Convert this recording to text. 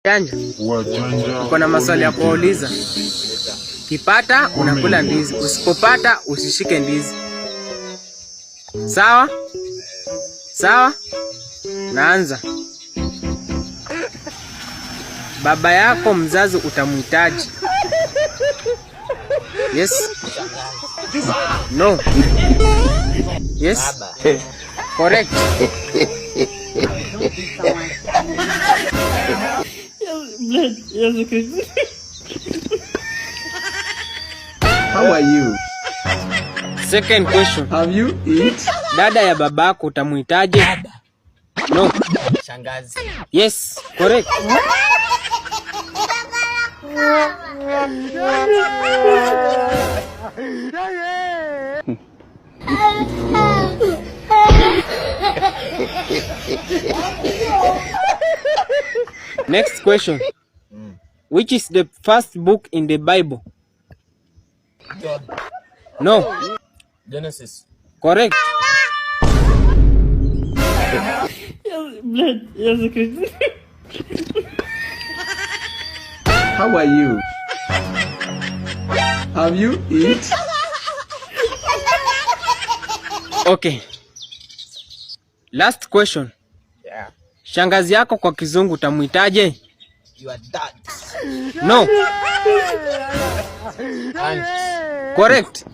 Wajanja. Uko na maswali ya kuuliza. Kipata unakula ndizi, usipopata usishike ndizi. Sawa? Sawa? Naanza. Baba yako mzazi utamhitaji. Yes. No. Yes. Correct. How are you? Second question. Have you eat? Dada ya babako utamuhitaji? No. Shangazi. Yes, correct. Next question. Which is the first book in the Bible? John. No. Genesis. Correct. How are you? Have you eat? Okay. Last question. Yeah. Shangazi yako kwa kizungu utamuhitaje? Your dad. No. Aunt. Correct.